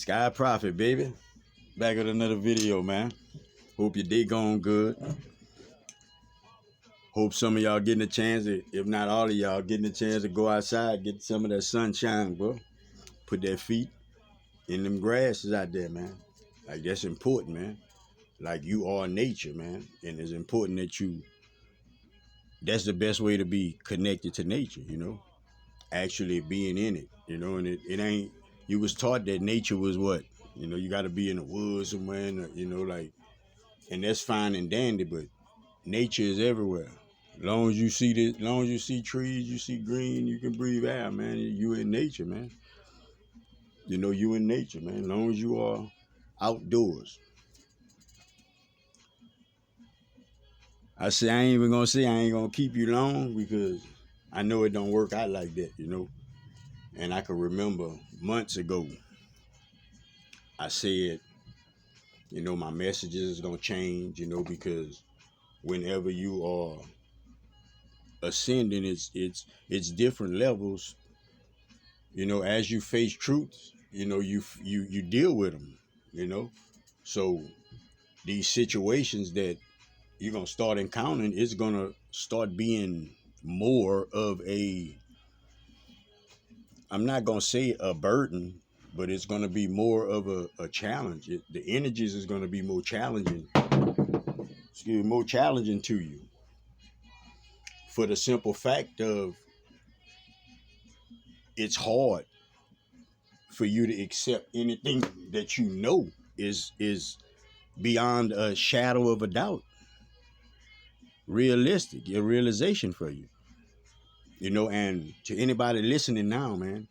Sky Prophet, baby. Back with another video, man. Hope your day going good. Hope some of y'all getting a chance, if not all of y'all, getting a chance to go outside, get some of that sunshine, bro. Put their feet in them grasses out there, man. Like, that's important, man. Like, you are nature, man. And it's important that that's the best way to be connected to nature, actually being in it, and it ain't, you was taught that nature was what? You got to be in the woods somewhere, like, and that's fine and dandy, but nature is everywhere. Long as you see this, long as you see trees, you see green, you can breathe air, man. You in nature, man. You in nature, man. Long as you are outdoors. I ain't even gonna say I ain't gonna keep you long because I know it don't work out like that, And I can remember months ago, I said, my messages is gonna change, because whenever you are ascending, it's different levels. As you face truths, you deal with them. So these situations that you're gonna start encountering is gonna start being more of a, I'm not gonna say a burden, but it's gonna be more of a challenge. The energies is gonna be more challenging. More challenging to you, for the simple fact of it's hard for you to accept anything that is beyond a shadow of a doubt, realistic, a realization for you. And to anybody listening now, man,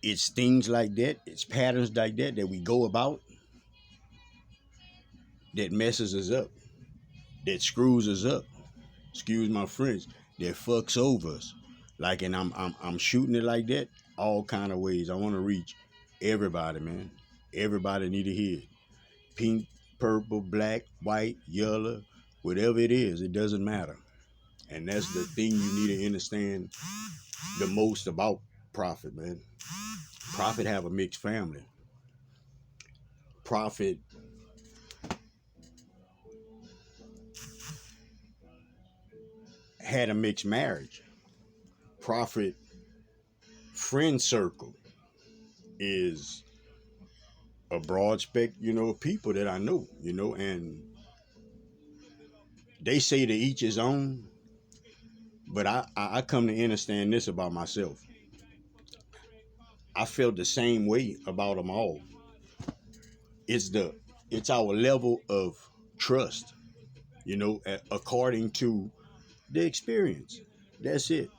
it's things like that, it's patterns like that we go about that messes us up, that screws us up. Excuse my French, that fucks over us. Like, and I'm shooting it like that all kind of ways. I want to reach everybody, man. Everybody need to hear it. Pink, purple, black, white, yellow, whatever it is, it doesn't matter. And that's the thing you need to understand the most about Prophet, man. Prophet have a mixed family. Prophet had a mixed marriage. Prophet friend circle is a broad spectrum, of people that I know, and they say to each his own, but I come to understand this about myself. I felt the same way about them all. It's our level of trust, according to the experience. That's it.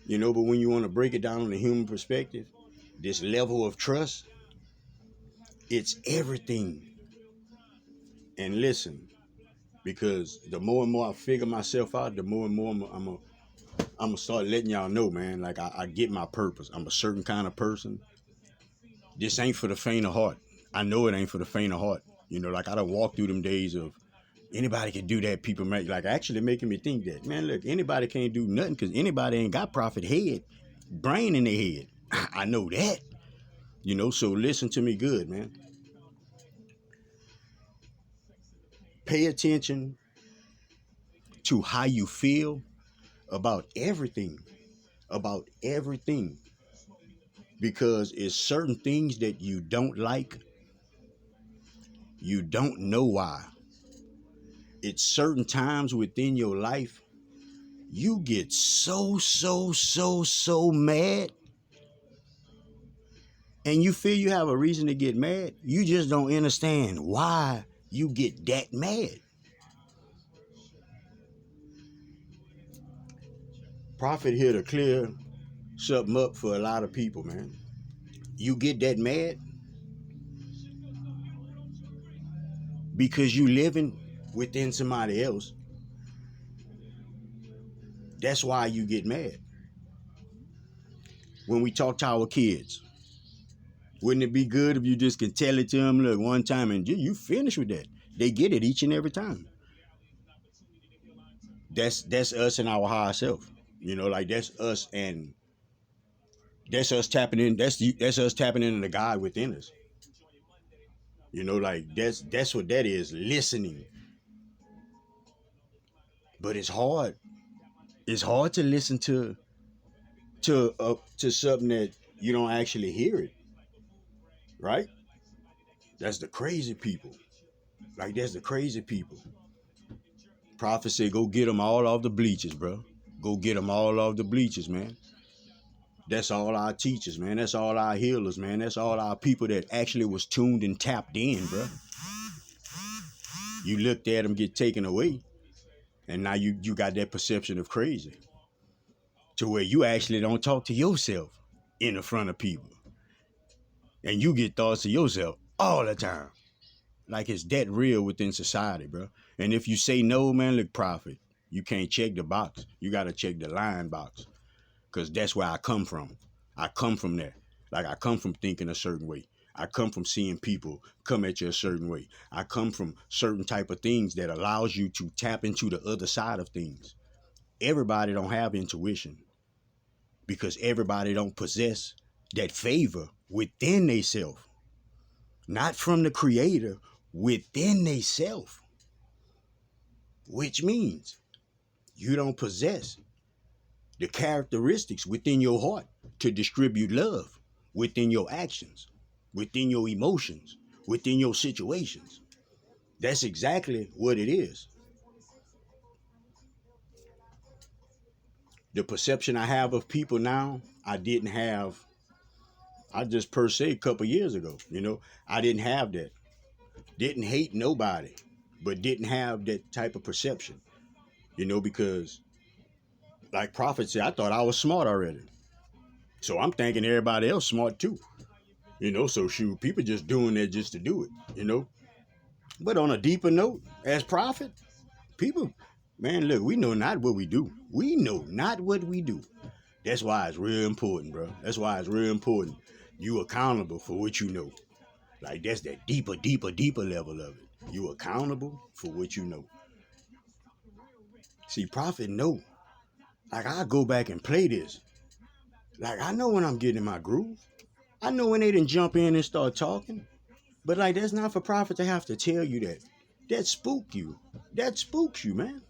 But when you want to break it down on a human perspective, this level of trust, it's everything. And listen, because the more and more I figure myself out, the more and more I'm gonna start letting y'all know, man. Like, I get my purpose. I'm a certain kind of person. This ain't for the faint of heart. I know it ain't for the faint of heart. Like, I don't walk through them days of anybody can do that. People make, like, actually making me think that, man, look, anybody can't do nothing because anybody ain't got Prophet head, brain in their head. I know that. So listen to me good, man. Pay attention to how you feel about everything. About everything. Because it's certain things that you don't like. You don't know why. It's certain times within your life you get so mad, and you feel you have a reason to get mad. You just don't understand why you get that mad. Prophet here to clear something up for a lot of people, man. You get that mad because you living within somebody else. That's why you get mad. When we talk to our kids, wouldn't it be good if you just can tell it to them, look, one time, and you finish with that? They get it each and every time. That's us and our higher self. Like, that's us and That's us tapping in. That's us tapping into the God within us. You know, like that's what that is. Listening. But it's hard. It's hard to listen to something that you don't actually hear it. Right? That's the crazy people. Like that's the crazy people. Prophet said, "Go get them all off the bleachers, bro. Go get them all off the bleachers, man." That's all our teachers, man. That's all our healers, man. That's all our people that actually was tuned and tapped in, bro. You looked at them get taken away, and now you got that perception of crazy to where you actually don't talk to yourself in the front of people, and you get thoughts of yourself all the time. Like it's that real within society, bro. And if you say no, man, look, Prophet, you can't check the box. You got to check the line box, because that's where I come from. I come from there. Like I come from thinking a certain way. I come from seeing people come at you a certain way. I come from certain type of things that allows you to tap into the other side of things. Everybody don't have intuition because everybody don't possess that favor within themselves, not from the creator, within themselves, which means you don't possess the characteristics within your heart to distribute love within your actions, within your emotions, within your situations. That's exactly what it is. The perception I have of people now, I didn't have, I just per se a couple years ago, I didn't have that. Didn't hate nobody, but didn't have that type of perception, because like Prophet said, I thought I was smart already. So I'm thinking everybody else smart too. So shoot, people just doing that just to do it. But on a deeper note, as Prophet, people, man, look, we know not what we do. We know not what we do. That's why it's real important, bro. That's why it's real important. You accountable for what you know. Like that's that deeper, deeper, deeper level of it. You accountable for what you know. See, Prophet know. Like I go back and play this. Like I know when I'm getting in my groove. I know when they didn't jump in and start talking. But like that's not for Prophet to have to tell you that. That spook you. That spooks you, man.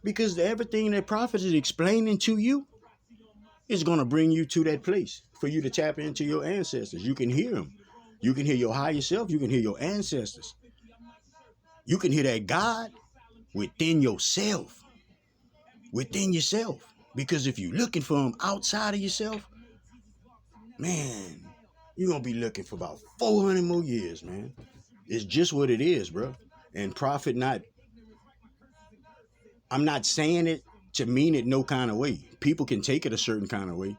Because everything that Prophet is explaining to you is going to bring you to that place for you to tap into your ancestors. You can hear them. You can hear your higher self. You can hear your ancestors. You can hear that God within yourself. Within yourself. Because if you're looking for him outside of yourself, man, you're going to be looking for about 400 more years, man. It's just what it is, bro. And Prophet I'm not saying it to mean it no kind of way. People can take it a certain kind of way.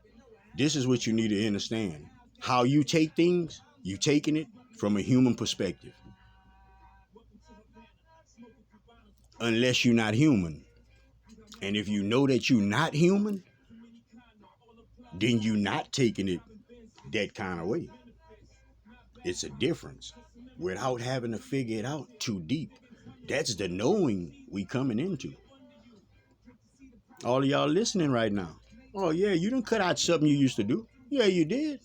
This is what you need to understand. How you take things, you taking it from a human perspective. Unless you're not human. And if you know that you're not human, then you're not taking it that kind of way. It's a difference without having to figure it out too deep. That's the knowing we coming into. All of y'all listening right now. Oh yeah, you done cut out something you used to do. Yeah, you did.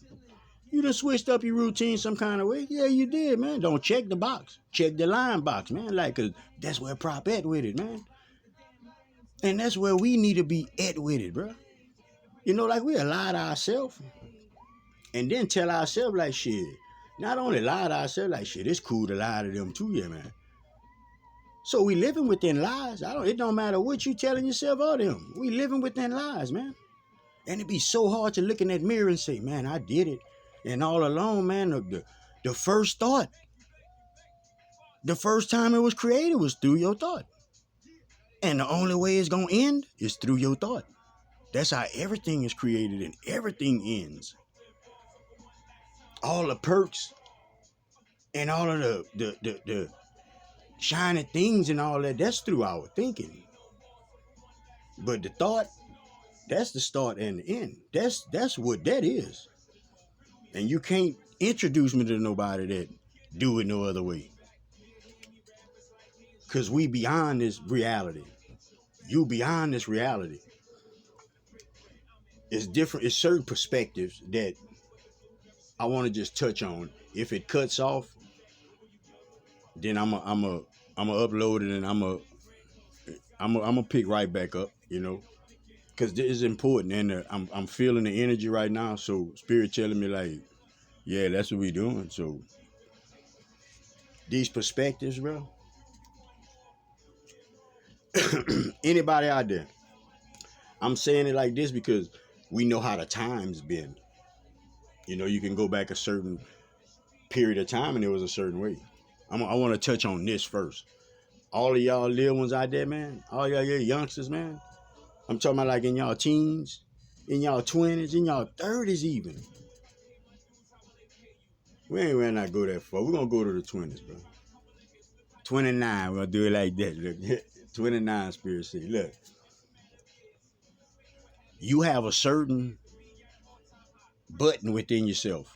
You done switched up your routine some kind of way. Yeah, you did, man. Don't check the box. Check the line box, man. Like, 'cause that's where Prop at with it, man. And that's where we need to be at with it, bro. Like we lie to ourselves and then tell ourselves like shit. Not only lie to ourselves like shit, it's cool to lie to them too, yeah, man. So we living within lies. It don't matter what you telling yourself or them. We living within lies, man. And it be so hard to look in that mirror and say, man, I did it. And all along, man, the first thought, the first time it was created was through your thought. And the only way it's going to end is through your thought. That's how everything is created and everything ends. All the perks and all of the shiny things and all that, that's through our thinking. But the thought, that's the start and the end. That's what that is. And you can't introduce me to nobody that do it no other way. Because we beyond this reality. You beyond this reality. it's different. It's certain perspectives that I want to just touch on. If it cuts off, then I'm a upload it, and I'm a pick right back up. Because this is important, and I'm feeling the energy right now. So spirit telling me like, yeah, that's what we doing. So these perspectives, bro. Anybody out there? I'm saying it like this because we know how the times been. You can go back a certain period of time and it was a certain way. I want to touch on this first. All of y'all little ones out there, man. All y'all youngsters, man. I'm talking about like in y'all teens, in y'all 20s, in y'all 30s even. We ain't gonna not go that far. We're gonna go to the 20s, bro. 29, we're gonna do it like that. Look, 29 Spirit City. Look, you have a certain button within yourself.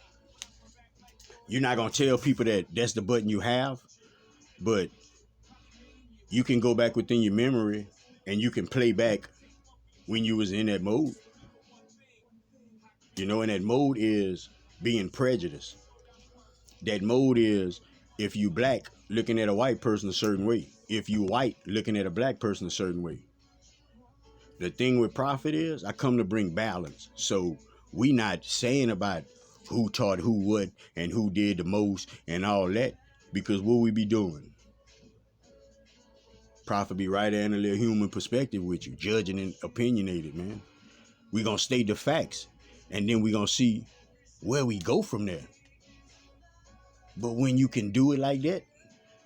You're not gonna tell people that that's the button you have, but you can go back within your memory and you can play back when you was in that mode. And that mode is being prejudiced. That mode is if you black looking at a white person a certain way. If you white looking at a black person a certain way. The thing with Prophet is I come to bring balance. So we not saying about who taught who what and who did the most and all that, because what we be doing? Prophet be right there in a little human perspective with you, judging and opinionated, man. We gonna state the facts, and then we gonna see where we go from there. But when you can do it like that,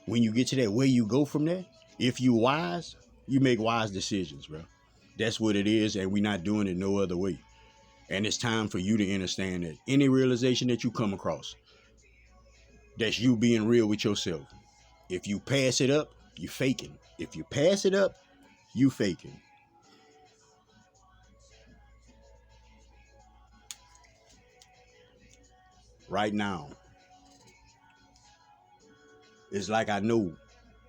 when you get to that, where you go from there, if you wise, you make wise decisions, bro. That's what it is, and we not doing it no other way. And it's time for you to understand that any realization that you come across, that's you being real with yourself. If you pass it up, you faking. If you pass it up, you faking. Right now, it's like I know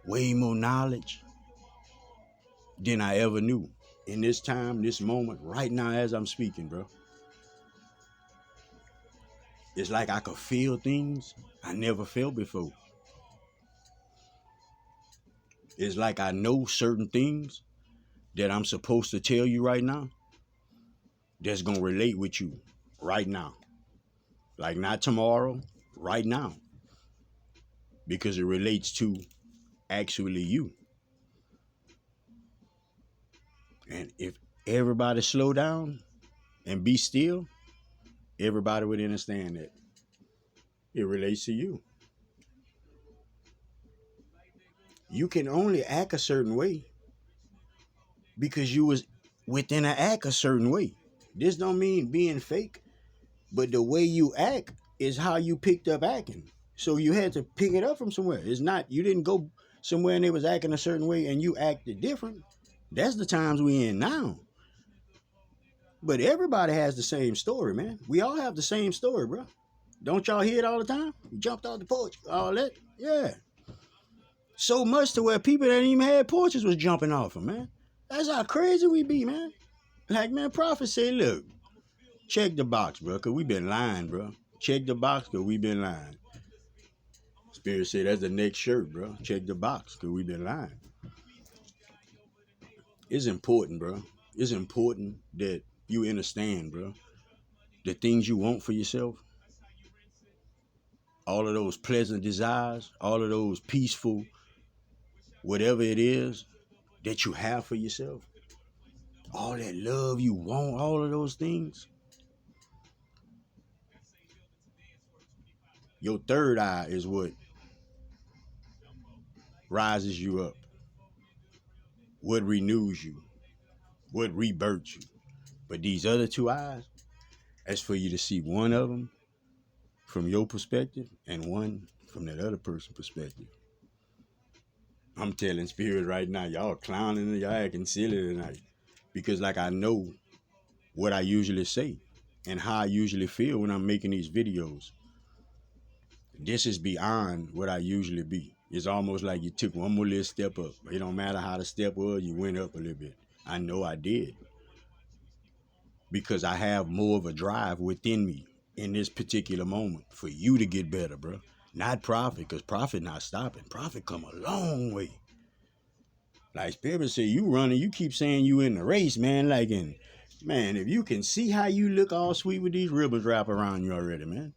way more knowledge than I ever knew. In this time, this moment, right now as I'm speaking, bro. It's like I could feel things I never felt before. It's like I know certain things that I'm supposed to tell you right now that's going to relate with you right now. Like not tomorrow, right now. Because it relates to actually you. And if everybody slow down and be still, everybody would understand that it relates to you. You can only act a certain way because you was within an act a certain way. This don't mean being fake, but the way you act is how you picked up acting. So you had to pick it up from somewhere. It's not, you didn't go somewhere and they was acting a certain way and you acted different. That's the times we in now. But everybody has the same story, man. We all have the same story, bro. Don't y'all hear it all the time? You jumped off the porch, all that. Yeah. So much to where people that even had porches was jumping off them, man. That's how crazy we be, man. Like, man, Prophet said, look, check the box, bro, because we been lying, bro. Check the box, because we been lying. Spirit said, that's the next shirt, bro. Check the box, because we been lying. It's important, bro. It's important that you understand, bro. The things you want for yourself, all of those pleasant desires, all of those peaceful, whatever it is that you have for yourself, all that love you want, all of those things. Your third eye is what rises you up, what renews you, what rebirths you. But these other two eyes, that's for you to see one of them from your perspective and one from that other person's perspective. I'm telling Spirit right now, y'all clowning and y'all acting silly tonight. Because like I know what I usually say and how I usually feel when I'm making these videos. This is beyond what I usually be. It's almost like you took one more little step up. It don't matter how the step was, you went up a little bit. I know I did. because I have more of a drive within me in this particular moment for you to get better, bro. Not profit, because profit not stopping. Profit come a long way. Like Spirit say, you running, you keep saying you in the race, man. Like, and man, if you can see how you look all sweet with these ribbons wrapped around you already, man.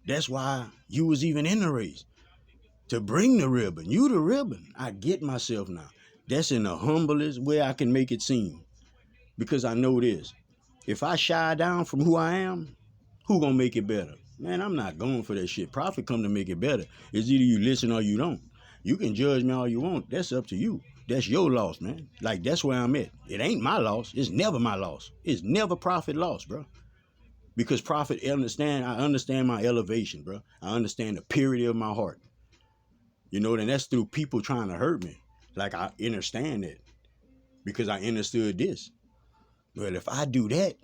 That's why you was even in the race. To bring the ribbon. You the ribbon. I get myself now. That's in the humblest way I can make it seem. Because I know this. If I shy down from who I am, who gonna make it better? Man, I'm not going for that shit. Profit come to make it better. It's either you listen or you don't. You can judge me all you want. That's up to you. That's your loss, man. Like, that's where I'm at. It ain't my loss. It's never my loss. It's never profit loss, bro. Because profit I understand my elevation, bro. I understand the purity of my heart. You know, and that's through people trying to hurt me. Like, I understand that because I understood this. Well, if I do that,